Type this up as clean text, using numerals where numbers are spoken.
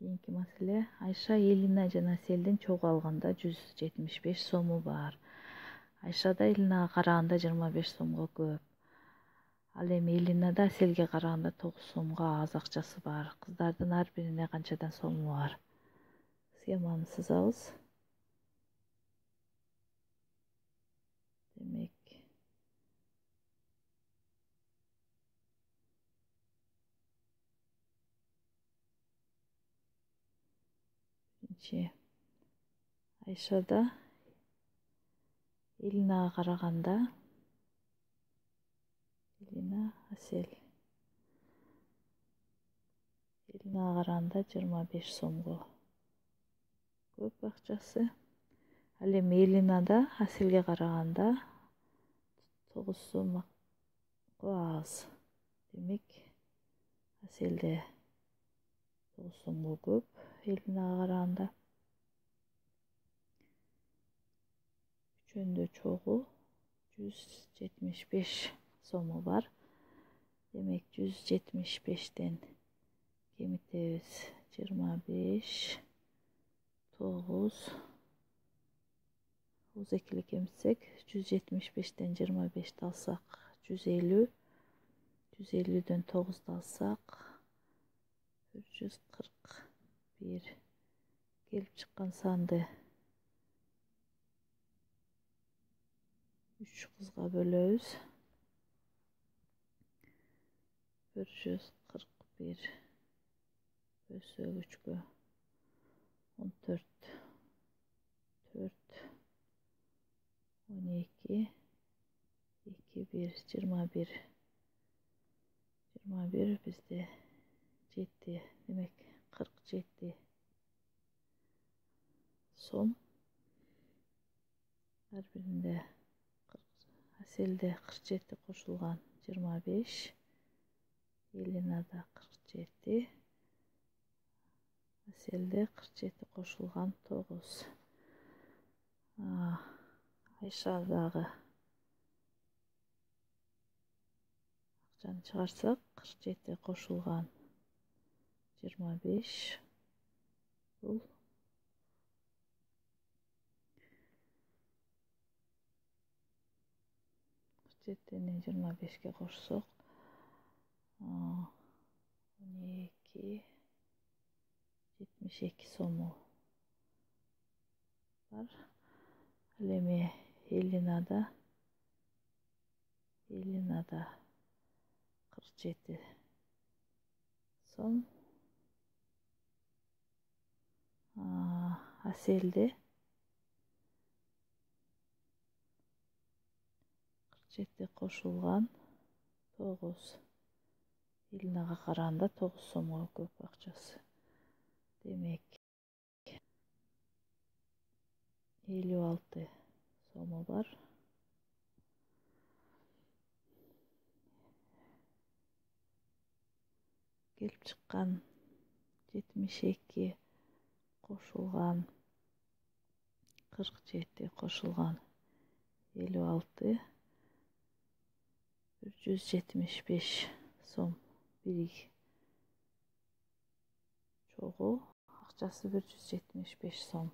Keyingi masala Ayша Элина жана Селдин чогуу алганда 175 сому бар. Айшада Элинага караганда 25 сомго көп. Ал эми Элинада Селге караганда 9 сомго аз акчасы бар. Кыздардын ар бирине канчадан сому бар? Схеманы сызабыз. Демек Айшада Элинага караганда Элинага караганда 25 сомго көп акчасы. Ал эми Элинада Аселге караганда 9 сомго аз. Демек Аселде 9 сомго көп Элинага караганда. Үчөндө чогуу 175 сому бар. Демек 175-тен кемитебиз 25, 9, 32 кемитсек 175-тен 25 алсак 150, 150-дөн 9 алсак 141 келип чыккан санды 3 кызга бөлөбүз. 141 бөлсөк 3-кө 14, 4, 12, 2, 1, 21. 21 bizde 7. Demek 47 som. Her birinde Asel'de 47 koşulgan 25. Elina'da 47. Asel'de 47 koşulgan 9. Ayşa'dağı akçanı çıkarsak 47 koşulgan 25. Bu 47'ni 25'e koşsak 12, 72 somu var. Alemi Elina'da 47 som. Asel'de 47 koşulgan 9. Elinaga karaganda 9 somgo көп акчасы. Demek 56 somu var. Gelip çıkan 72 koşulgan 47 koşulgan 56 175 som birik çoğu akçası 175 som.